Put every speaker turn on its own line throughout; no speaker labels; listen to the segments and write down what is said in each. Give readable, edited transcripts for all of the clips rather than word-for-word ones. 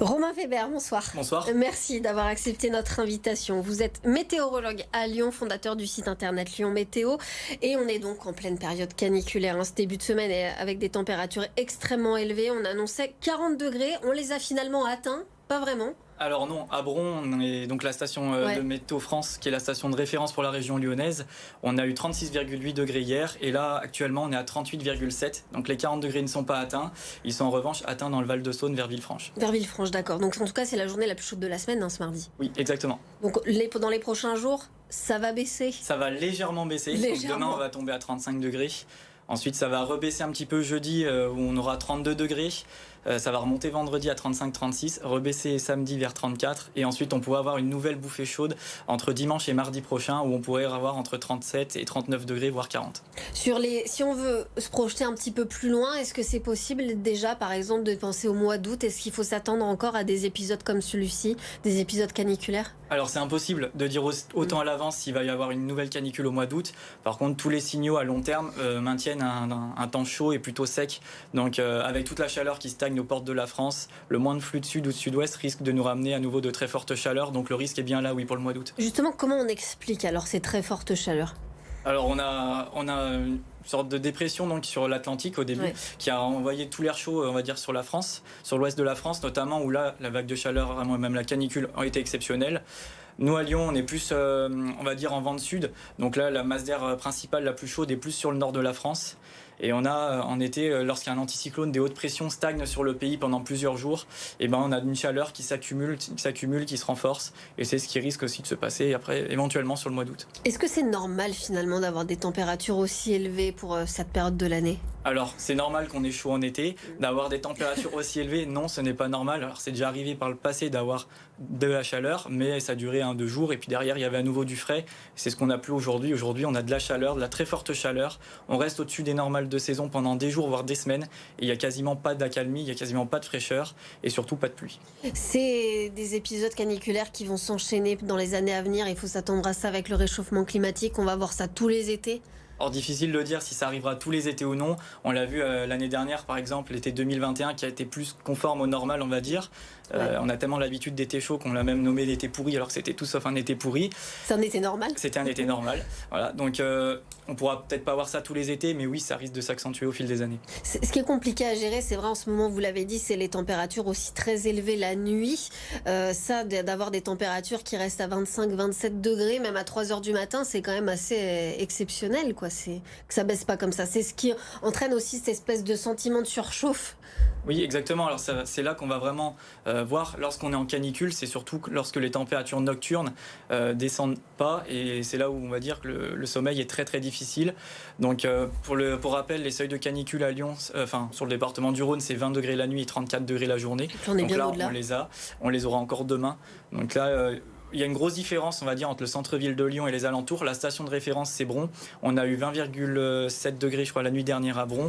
Romain Weber, bonsoir.
Bonsoir.
Merci d'avoir accepté notre invitation. Vous êtes météorologue à Lyon, fondateur du site internet Lyon Météo. Et on est donc en pleine période caniculaire. Ce début de semaine est avec des températures extrêmement élevées. On annonçait 40 degrés. On les a finalement atteints. Pas vraiment.
Alors non, à Bron, on est donc la station de Météo France, qui est la station de référence pour la région lyonnaise. On a eu 36,8 degrés hier et là actuellement on est à 38,7. Donc les 40 degrés ne sont pas atteints. Ils sont en revanche atteints dans le Val-de-Saône vers Villefranche.
Vers Villefranche, d'accord. Donc en tout cas c'est la journée la plus chaude de la semaine ce mardi.
Oui, exactement.
Donc dans les prochains jours, ça va baisser?
Ça va légèrement baisser. Donc demain on va tomber à 35 degrés. Ensuite, ça va rebaisser un petit peu jeudi où on aura 32 degrés. Ça va remonter vendredi à 35-36, rebaisser samedi vers 34. Et ensuite, on pourrait avoir une nouvelle bouffée chaude entre dimanche et mardi prochain où on pourrait avoir entre 37 et 39 degrés, voire 40.
Si on veut se projeter un petit peu plus loin, est-ce que c'est possible déjà, par exemple, de penser au mois d'août? Est-ce qu'il faut s'attendre encore à des épisodes comme celui-ci, des épisodes caniculaires?
Alors, c'est impossible de dire autant à l'avance s'il va y avoir une nouvelle canicule au mois d'août. Par contre, tous les signaux à long terme maintiennent un temps chaud et plutôt sec. Donc, avec toute la chaleur qui stagne aux portes de la France, le moins de flux de sud ou de sud-ouest risque de nous ramener à nouveau de très fortes chaleurs. Donc, le risque est bien là, oui, pour le mois d'août.
Justement, comment on explique alors ces très fortes chaleurs?
Alors, on a une sorte de dépression donc sur l'Atlantique au début, qui a envoyé tout l'air chaud, on va dire, sur la France, sur l'ouest de la France notamment, où là, la vague de chaleur, même la canicule, ont été exceptionnelles. Nous, à Lyon, on est plus, on va dire, en vent de sud. Donc là, la masse d'air principale, la plus chaude, est plus sur le nord de la France. Et on a, en été, lorsqu'un anticyclone, des hautes pressions stagnent sur le pays pendant plusieurs jours, et ben on a une chaleur qui s'accumule, qui se renforce. Et c'est ce qui risque aussi de se passer après, éventuellement, sur le mois d'août.
Est-ce que c'est normal, finalement, d'avoir des températures aussi élevées pour cette période de l'année?
Alors, c'est normal qu'on ait chaud en été. D'avoir des températures aussi élevées, non, ce n'est pas normal. Alors, c'est déjà arrivé par le passé d'avoir de la chaleur, mais ça a duré 1-2 jours. Et puis derrière, il y avait à nouveau du frais. C'est ce qu'on n'a plus aujourd'hui. Aujourd'hui, on a de la chaleur, de la très forte chaleur. On reste au-dessus des normales de saison pendant des jours, voire des semaines. Et il n'y a quasiment pas d'accalmie, il n'y a quasiment pas de fraîcheur et surtout pas de pluie.
C'est des épisodes caniculaires qui vont s'enchaîner dans les années à venir. Il faut s'attendre à ça avec le réchauffement climatique. On va voir ça tous les étés.
Or, difficile de dire si ça arrivera tous les étés ou non. On l'a vu l'année dernière, par exemple, l'été 2021, qui a été plus conforme au normal, on va dire. On a tellement l'habitude d'été chaud qu'on l'a même nommé l'été pourri, alors que c'était tout sauf un été pourri.
C'est un été normal.
C'était un été normal. Voilà. Donc, on pourra peut-être pas voir ça tous les étés, mais oui, ça risque de s'accentuer au fil des années.
Ce qui est compliqué à gérer, c'est vrai, en ce moment, vous l'avez dit, c'est les températures aussi très élevées la nuit. Ça, d'avoir des températures qui restent à 25-27 degrés, même à 3 heures du matin, c'est quand même assez exceptionnel, quoi. C'est que ça baisse pas comme ça. C'est ce qui entraîne aussi cette espèce de sentiment de surchauffe.
Oui, exactement. Alors c'est là qu'on va vraiment voir lorsqu'on est en canicule, c'est surtout lorsque les températures nocturnes descendent pas, et c'est là où on va dire que le sommeil est très très difficile. Donc pour rappel, les seuils de canicule à Lyon, sur le département du Rhône, c'est 20 degrés la nuit et 34 degrés la journée.
On est
Donc
bien
là,
au-delà.
on les aura encore demain. Donc là, il y a une grosse différence, on va dire, entre le centre-ville de Lyon et les alentours. La station de référence, c'est Bron. On a eu 20,7 degrés, je crois, la nuit dernière à Bron.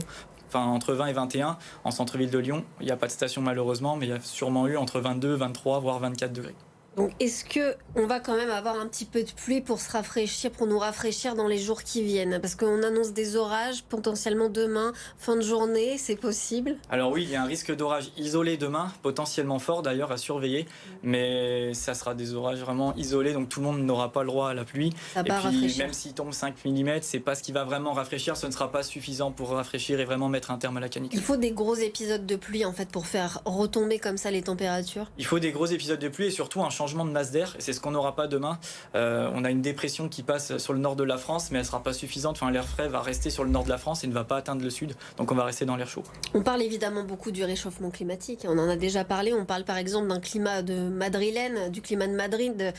Enfin, entre 20 et 21. En centre-ville de Lyon, il n'y a pas de station malheureusement, mais il y a sûrement eu entre 22, 23, voire 24 degrés.
Donc, est-ce qu'on va quand même avoir un petit peu de pluie pour se rafraîchir, pour nous rafraîchir dans les jours qui viennent? Parce qu'on annonce des orages potentiellement demain, fin de journée, c'est possible?
Alors oui, il y a un risque d'orage isolé demain, potentiellement fort d'ailleurs à surveiller, mais ça sera des orages vraiment isolés, donc tout le monde n'aura pas le droit à la pluie.
Ça va
et puis
rafraîchir.
même s'il tombe 5 mm, c'est pas ce qui va vraiment rafraîchir, ce ne sera pas suffisant pour rafraîchir et vraiment mettre un terme à la canicule.
Il faut des gros épisodes de pluie en fait pour faire retomber comme ça les températures?
Il faut des gros épisodes de pluie et surtout un changement de masse d'air, et c'est ce qu'on n'aura pas demain. On a une dépression qui passe sur le nord de la France, mais elle ne sera pas suffisante. Enfin, l'air frais va rester sur le nord de la France et ne va pas atteindre le sud, donc on va rester dans l'air chaud.
On parle évidemment beaucoup du réchauffement climatique, on en a déjà parlé. On parle par exemple d'un climat de madrilène, du climat de Madrid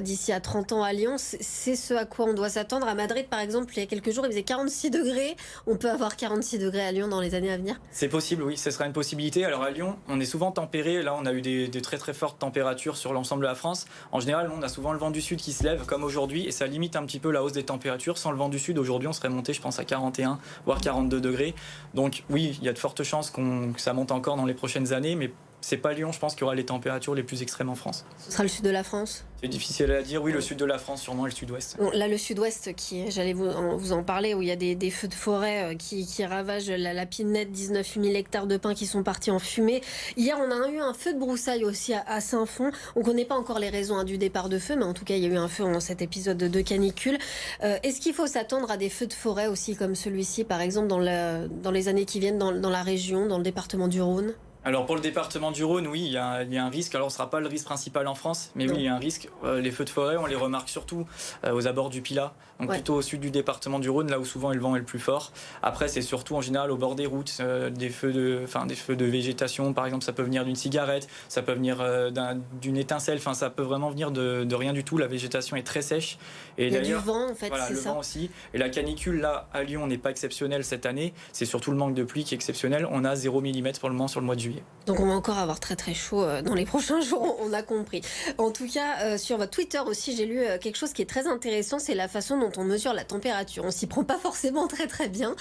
d'ici à 30 ans à Lyon. C'est ce à quoi on doit s'attendre. À Madrid par exemple, il y a quelques jours, il faisait 46 degrés. On peut avoir 46 degrés à Lyon dans les années à venir?
C'est possible, oui, ce sera une possibilité. Alors à Lyon, on est souvent tempéré. Là, on a eu des très très fortes températures sur l'ensemble de la France. En général, on a souvent le vent du sud qui se lève, comme aujourd'hui, et ça limite un petit peu la hausse des températures. Sans le vent du sud, aujourd'hui, on serait monté, je pense, à 41, voire 42 degrés. Donc oui, il y a de fortes chances que ça monte encore dans les prochaines années, mais c'est pas Lyon, je pense, qui aura les températures les plus extrêmes en France.
Ce sera le sud de la France?
C'est difficile à dire, oui, le sud de la France sûrement et le sud-ouest.
Bon, là, le sud-ouest, j'allais vous en parler, où il y a des feux de forêt qui ravagent la Pinette, 19 000 hectares de pins qui sont partis en fumée. Hier, on a eu un feu de broussailles aussi à Saint-Fond. On ne connaît pas encore les raisons du départ de feu, mais en tout cas, il y a eu un feu dans cet épisode de canicule. Est-ce qu'il faut s'attendre à des feux de forêt aussi comme celui-ci, par exemple, dans les années qui viennent, dans la région, dans le département du Rhône?
Alors pour le département du Rhône, oui, il y a un risque. Alors ce ne sera pas le risque principal en France, mais oui, il y a un risque. Les feux de forêt, on les remarque surtout aux abords du Pilat, donc plutôt au sud du département du Rhône, là où souvent le vent est le plus fort. Après, c'est surtout en général au bord des routes, des feux de végétation, par exemple, ça peut venir d'une cigarette, ça peut venir d'une étincelle, enfin ça peut vraiment venir de rien du tout. La végétation est très sèche. Et
il y a du vent en fait,
voilà,
c'est
le
ça.
vent aussi. Et la canicule là à Lyon n'est pas exceptionnelle cette année, c'est surtout le manque de pluie qui est exceptionnel. On a 0 mm pour le moment sur le mois de juillet.
Donc on va encore avoir très très chaud dans les prochains jours, on a compris. En tout cas, sur votre Twitter aussi, j'ai lu quelque chose qui est très intéressant, c'est la façon dont on mesure la température. On s'y prend pas forcément très très bien.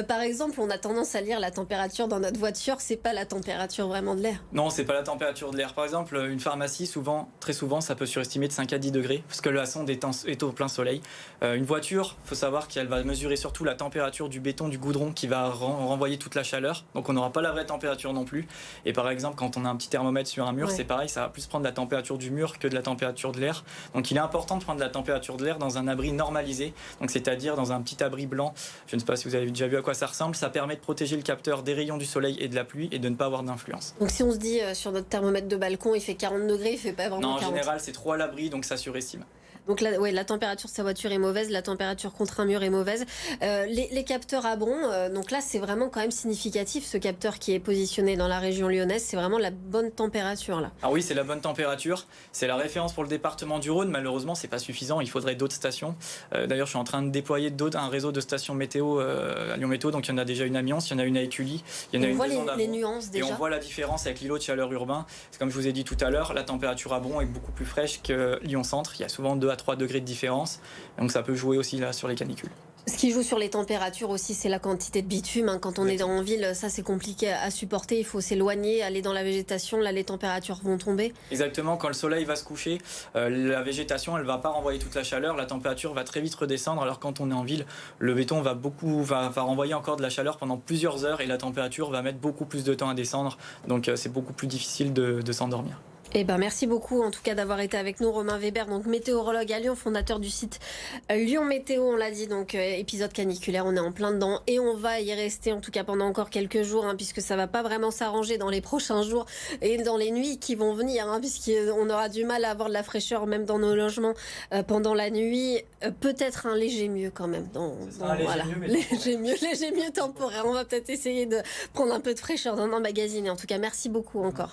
Par exemple, on a tendance à lire la température dans notre voiture, c'est pas la température vraiment de l'air.
Non, c'est pas la température de l'air. Par exemple, une pharmacie, très souvent, ça peut surestimer de 5 à 10 degrés, parce que la sonde est au plein soleil. Une voiture, il faut savoir qu'elle va mesurer surtout la température du béton, du goudron, qui va renvoyer toute la chaleur. Donc on n'aura pas la vraie température non plus. Et par exemple, quand on a un petit thermomètre sur un mur, c'est pareil, ça va plus prendre la température du mur que de la température de l'air. Donc il est important de prendre la température de l'air dans un abri normalisé, donc c'est-à-dire dans un petit abri blanc. Je ne sais pas si vous avez déjà vu à quoi ça ressemble. Ça permet de protéger le capteur des rayons du soleil et de la pluie et de ne pas avoir d'influence.
Donc si on se dit sur notre thermomètre de balcon, il fait 40 degrés, il fait pas vraiment 40.
Non, en général, c'est trop à l'abri, donc ça surestime.
Donc la température de sa voiture est mauvaise, la température contre un mur est mauvaise. Les capteurs à Bron, donc là c'est vraiment quand même significatif, ce capteur qui est positionné dans la région lyonnaise, c'est vraiment la bonne température là.
Ah oui, c'est la bonne température, c'est la référence pour le département du Rhône. Malheureusement, c'est pas suffisant, il faudrait d'autres stations. D'ailleurs, je suis en train de déployer un réseau de stations météo à Lyon Météo, donc il y en a déjà une à Mions, il y en a une à Écully, il y en a
on
une
voit les
Bron,
nuances déjà.
Et on voit la différence avec l'îlot de chaleur urbain. C'est comme je vous ai dit tout à l'heure, la température à Bron est beaucoup plus fraîche que Lyon-Centre, il y a souvent 2 à 3 degrés de différence. Donc ça peut jouer aussi là sur les canicules.
Ce qui joue sur les températures aussi, c'est la quantité de bitume. Quand on est en ville, ça c'est compliqué à supporter. Il faut s'éloigner, aller dans la végétation. Là, les températures vont tomber. Exactement.
Quand le soleil va se coucher, la végétation, elle va pas renvoyer toute la chaleur. La température va très vite redescendre. Alors quand on est en ville, le béton va renvoyer encore de la chaleur pendant plusieurs heures et la température va mettre beaucoup plus de temps à descendre. Donc c'est beaucoup plus difficile de s'endormir.
Eh ben, merci beaucoup en tout cas d'avoir été avec nous, Romain Weber, donc météorologue à Lyon, fondateur du site Lyon Météo, on l'a dit, donc épisode caniculaire, on est en plein dedans et on va y rester en tout cas pendant encore quelques jours, puisque ça va pas vraiment s'arranger dans les prochains jours et dans les nuits qui vont venir, puisqu'on aura du mal à avoir de la fraîcheur même dans nos logements pendant la nuit. Peut-être un léger mieux quand même. Léger mieux temporaire. On va peut-être essayer de prendre un peu de fraîcheur dans un magazine. Et en tout cas, merci beaucoup encore.